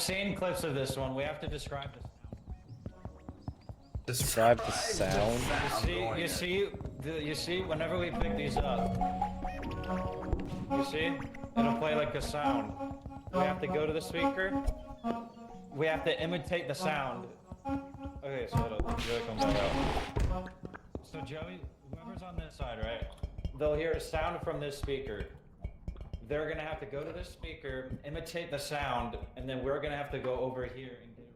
seen clips of this one. We have to describe this. Describe the sound. You see, whenever we pick these up, you see, it'll play like a sound. We have to go to the speaker. We have to imitate the sound. Okay, so it'll come back out. So Joey, whoever's on this side, right? They'll hear a sound from this speaker. They're gonna have to go to this speaker, imitate the sound, and then we're gonna have to go over here and get it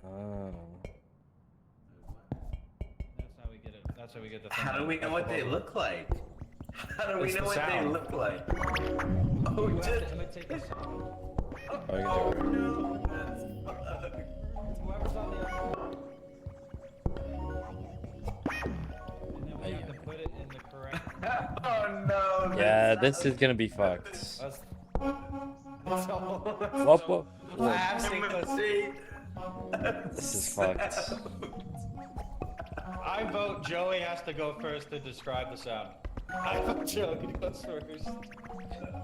right. Oh. That's how we get it. That's how we get the. How do we know what they look like? How do we It's know the what sound. they look like? Oh, you have to imitate the sound. Oh, you can do it. No, that's fucked. Whoever's on the other. And then we have to put it in the correct. Oh no. Yeah, this is gonna be fucked. That's all. Whoop, whoop, I whoop. have seen clips. This is fucked. I vote Joey has to go first to describe the sound. I vote Joey goes first.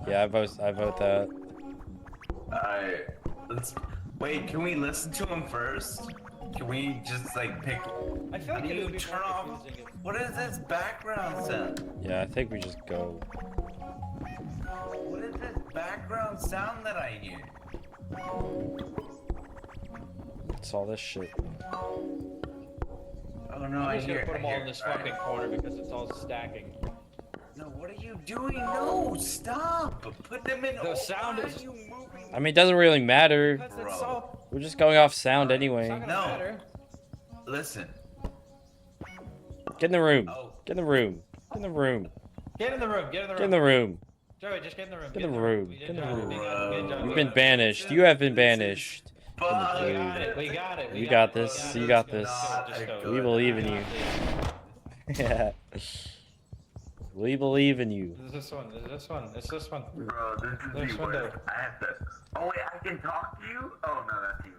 Yeah, I vote that. Alright, let's wait. Can we listen to him first? Can we just like pick? I feel How like do it you would be turn more off? confusing if- What is this background sound? Yeah, I think we just go. What is this background sound that I hear? It's all this shit. Oh no, I'm I just hear. gonna put them I all hear. in this Alright. fucking corner because it's all stacking. No, what are you doing? No, stop! Put them in. The sound why is- are you moving? I mean, it doesn't really matter. Because Bro. it's all. We're just going off sound It's anyway. not gonna No. matter. Listen. Get in the room. Oh. Get in the room. Get in the room. Get in the room. Get in the room. Get in the room. Joey, just get in the room. Get in the room. We Get did in the job. room. We got it. Good job. You've We been got it. banished. You have been banished. We got it. We got it. You got this. You got this. Just go. We believe in you. Yeah. We believe in you. Is this one? Is this one? It's this one. Bro, this is There's the window. worst. I have to. Oh wait, I can talk to you? Oh no, that's you.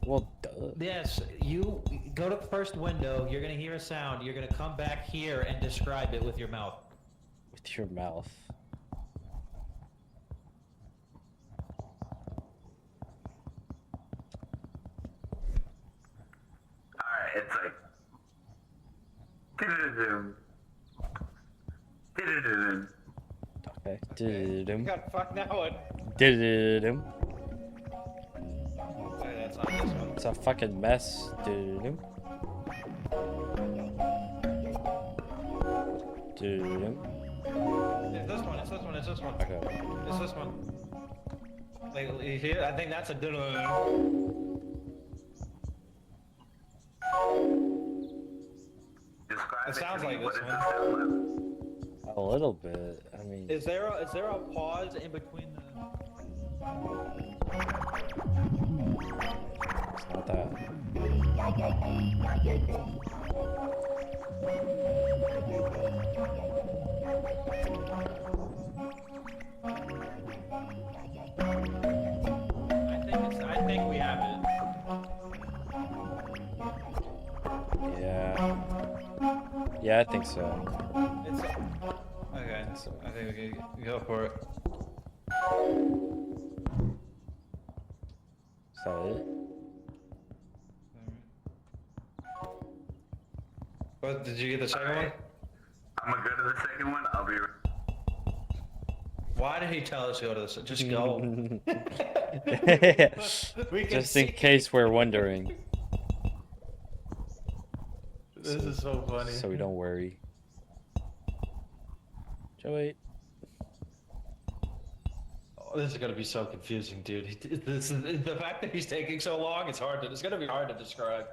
Well, duh. Yes, you go to the first window. You're gonna hear a sound. You're gonna come back here and describe it with your mouth. With your mouth. Alright, it's like. Do-do-do-do. Do-do-do-do. Okay. You Did-dum. got fuck that one. Did-dum. Okay, that's not this one. It's a fucking mess. Did-dum. Did-dum. It's this one. It's this one. It's this one. Okay. It's this one. Like you hear? I think that's a diddle. Describe It sounds to me. like What this does one. it sound like? A little bit. I mean, Is there a pause in between the? it's not that. I think we have it. Yeah. Yeah, I think so. It's okay. So I think we can go for it. Is that it? What did you get the second one? I'm gonna go to the second one. I'll be. Why did he tell us to go to this? Just go. We can Just in see. case we're wondering, This is so funny. so we don't worry. Joey. Oh, this is gonna be so confusing, dude. This is, the fact that he's taking so long. It's hard to. It's gonna be hard to describe.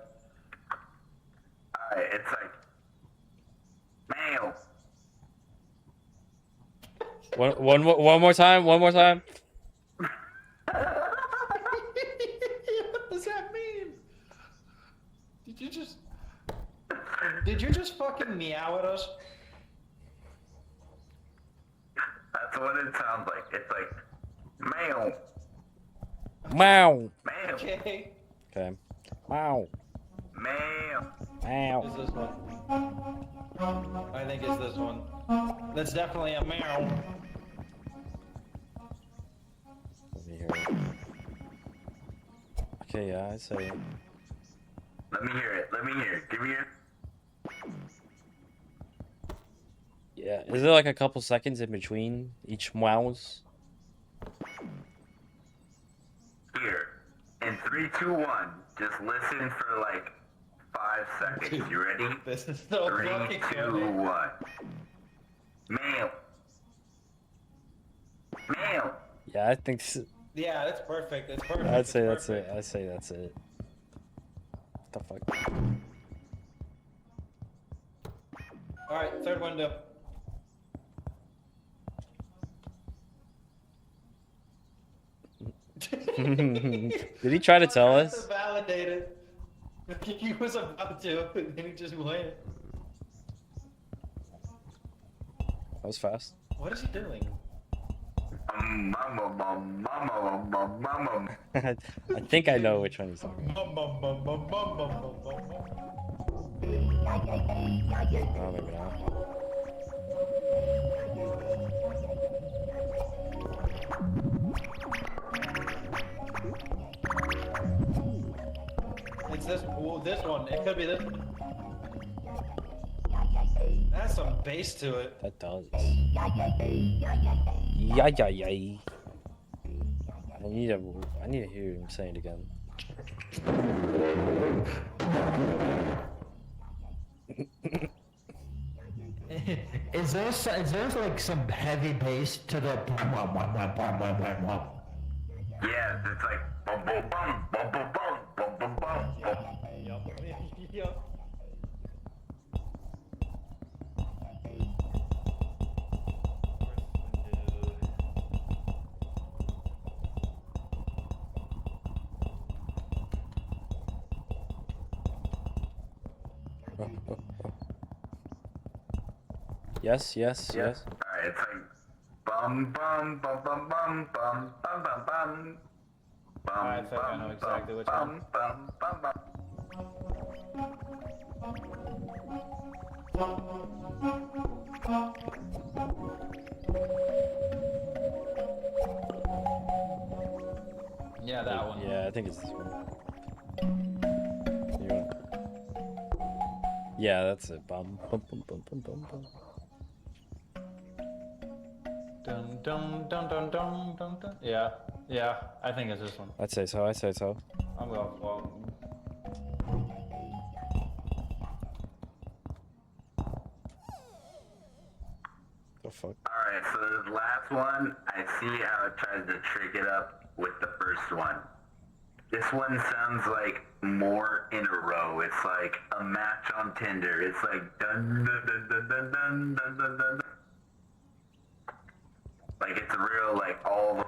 Alright, it's like. Male. One more time. One more time. What does that mean? Did you just fucking meow at us? That's what it sounds like. It's like. Male. Meow. Male. Okay. Okay. Meow. Male. Is Meow. this one? I think it's this one. That's definitely a meow. Let me hear it. Okay, yeah, I say it. Let me hear it. Let me hear it. Give me your. Yeah, is there like a couple seconds in between each mouse? Here. In 3, 2, 1. Just listen for like 5 seconds. Dude, You ready? This is so 3, fucking 2, funny. 1. Male. Male. Yeah, I think Yeah, that's perfect. It's perfect. I'd It's say that's perfect. it. I say that's it. What the fuck? All right, third window. Did he try to tell Tried to us? validate it. He was about to, and then he just went. That was fast. What is he doing? Mama, mama, mama, mama, mama. I think I know which one he's talking about. Oh, maybe not. It's this. Ooh, this one. It could be this one. That's some bass to it. That does. Yeah, yeah, yeah. I need to hear him say it again. Is there like some heavy bass to the? Yeah, it's like bum bum bum bum bum bum bum bum bum bum. Yup. Yup. Yes, yes, yes. Alright, it's like bum bum bum bum bum bum bum bum bum. Bum, I think I know exactly which bum, one. bum, bum, bum. Yeah, that one. Yeah, I think it's this one. You want- Yeah, that's it. Bum, bum, bum, bum, bum, bum, bum. Dun dun dun dun dun dun dun. Yeah, yeah. I think it's this one. I'd say so. I'd say so. I'm going for. The fuck? Alright, so the last one, I see how it tries to trick it up with the first one. This one sounds like more in a row. It's like a match on Tinder. It's like dun dun dun dun dun dun dun dun dun. Like it's real, like all.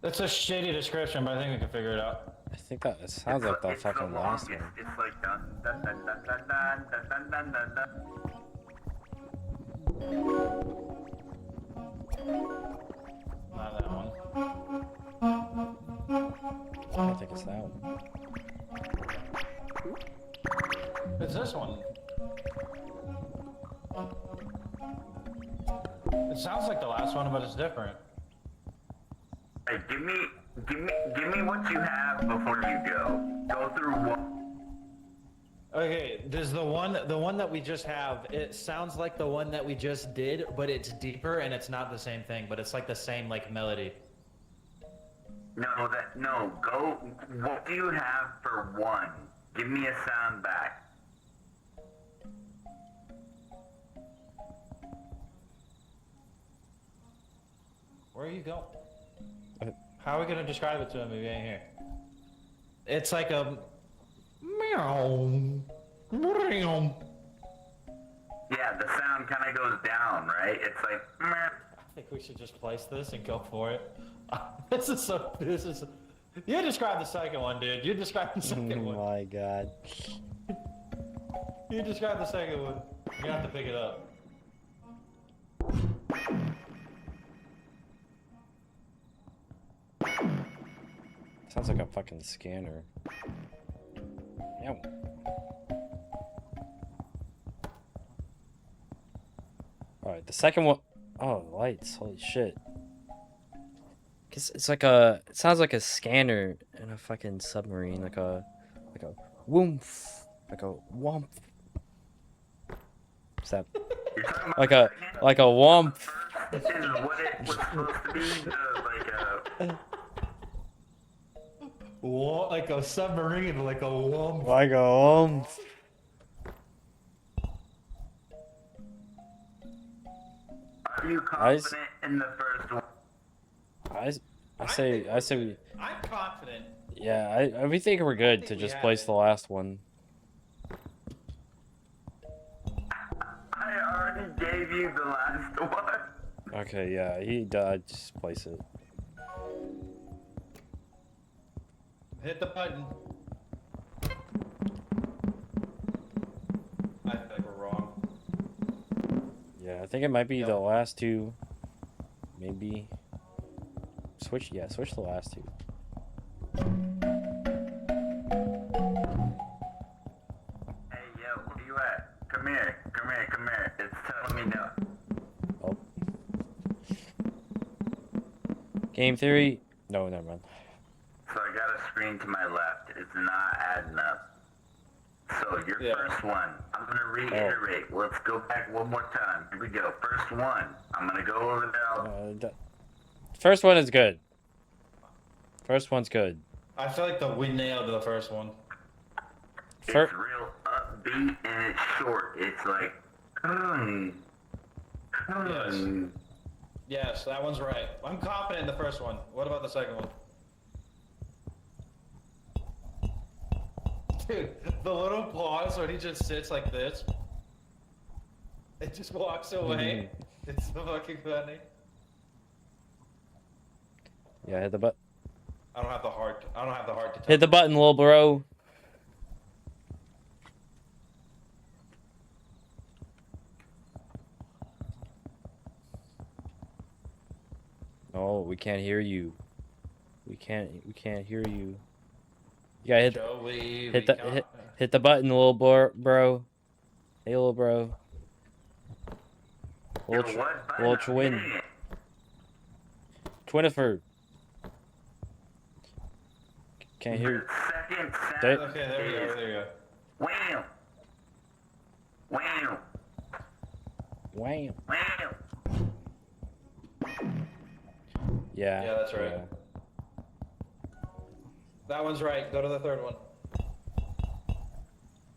It's a shady description, but I think we can figure it out. I think that it sounds like the It's the fucking last longest. one. It's like dun dun dun dun dun dun dun dun dun dun. Not that one. I think it's that one. It's this one. It sounds like the last one, but it's different. Hey, give me what you have before you go. Go through what. Okay, there's the one that we just have. It sounds like the one that we just did, but it's deeper and it's not the same thing, but it's like the same like melody. No, go. What do you have for one? Give me a sound back. Where are you going? Uh, How are we gonna describe it to him if he ain't here? It's like a meow. Meow. Yeah, the sound kind of goes down, right? It's like. Meh. I think we should just place this and go for it. This is. You describe the second one, dude. You describe the Oh second one. my god. You describe the second one. You're gonna have to pick it up. Sounds like a fucking scanner. Yeah. Alright, the second one. Oh, lights. Holy shit. It's like a. It sounds like a scanner in a fucking submarine, like a woomph, like a womp. What's that? You're talking about Like the a second? like a womp. This is what it was supposed to be. Like a. Like a submarine, like a womp. Like a womp. Are you confident in the first one? I say we. I'm confident. Yeah, we think we're good think to we just have place it. the last one. I already gave you the last one. Okay, yeah, he died. Just place it. Hit the button. I think we're wrong. Yeah, I think it might be Yep. the last two. Maybe. Switch the last two. Hey, yo, where you at? Come here. It's telling me no. Oh. Game theory? No, never mind. So I got a screen to my left. It's not adding up. So your Yeah. first one, I'm gonna reiterate. Let's go back one more time. Here we go. First one, I'm gonna go over there. First one is good. First one's good. I feel like we nailed the first one. It's real upbeat and it's short. It's like, Yes, that one's right. I'm confident in the first one. What about the second one? Dude, the little pause when he just sits like this. It just walks away. It's so fucking funny. Yeah, hit the button. I don't have the heart to tell. Hit the button, little bro. No, we can't hear you. We can't hear you. You gotta Joey, hit the button, little bro. Hey, little bro. Little twin. Twinifer. Can't hear. Second There- sound. Okay, there you go. Wham. Wham. Wham. Wham. Yeah. Yeah, that's right. That one's right. Go to the third one.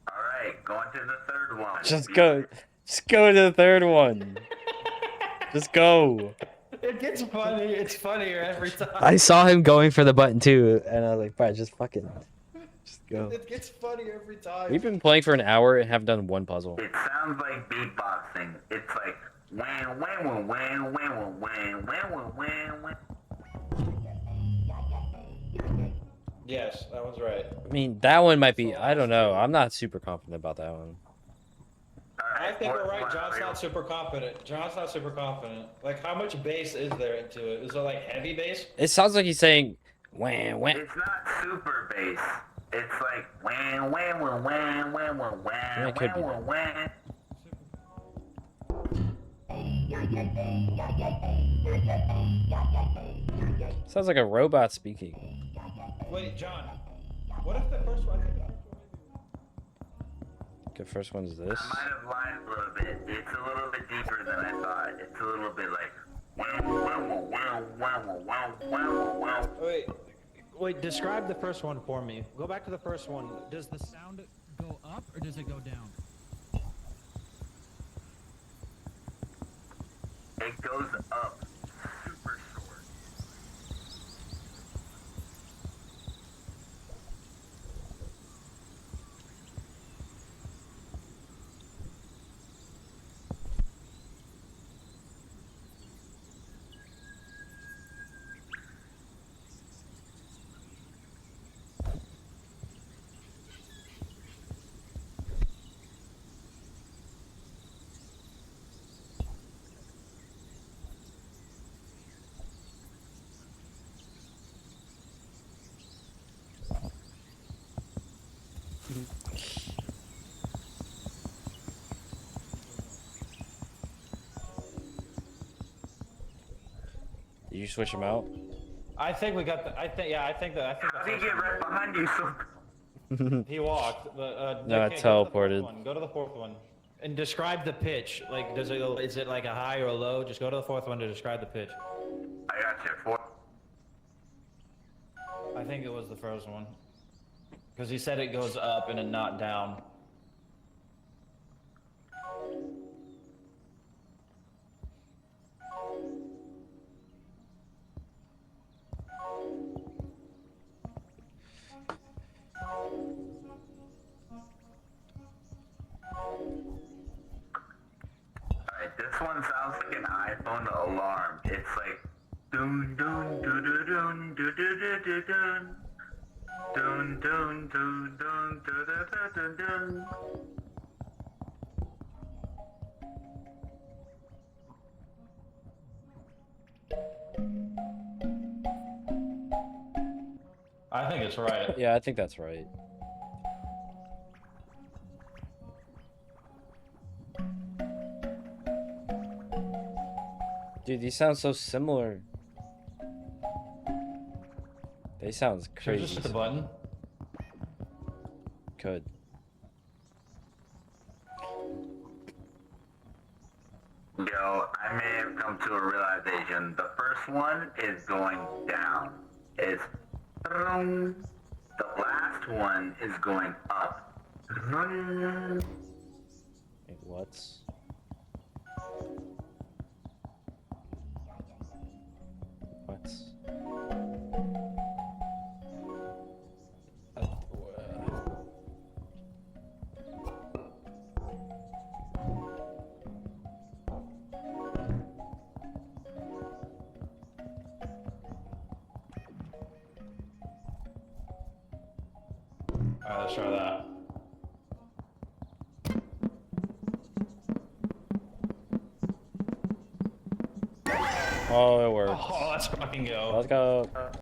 Alright, going to the third one. Just go to the third one. Just go. It gets funny. It's funnier every time. I saw him going for the button too, and I was like, "Bro, just go." It gets funnier every time. We've been playing for an hour and have done one puzzle. It sounds like beatboxing. It's like wham wham wham wham wham wham wham wham wham. Yes, that one's right. I mean, that one might be. I don't know. I'm not super confident about that one. I think we're right. John's not super confident. Like, how much bass is there into it? Is it like heavy bass? It sounds like he's saying, "Wham wham." It's not super bass. It's like wham wham wham wham wham wham Yeah, wham it could be wham wham. Sounds like a robot speaking. Wait, John. What if the first one? The first one's this. I might have lied a little bit. It's a little bit deeper than I thought. It's a little bit like wham wham wham wham wham wham wham. Wait. Describe the first one for me. Go back to the first one. Does the Sound go up or does it go down? It goes up super short. Did you switch them out? I think we got the. I think yeah. I think that. How did he get right behind you? So He walked, but No, it okay, go to the fourth teleported. one. Go to the fourth one, and describe the pitch. Like, is it like a high or a low? Just go to the fourth one to describe the pitch. I got you for. I think it was the first one, because he said it goes up and not down. Alright, this one sounds like an iPhone alarm. It's like doon doon doo doo doon doo doo doo doo doon. Doon doon doo doon doo doo doo doo doon. I think it's right. Yeah, I think that's right. Dude, these sound so similar. They sound Should we crazy. just hit the button? Could. Yo, I may have come to a realization. The first one is going down. It's the last one is going up. Wait, what? What? Alright, let's try that. Oh, it works. Oh, let's fucking go. Let's go.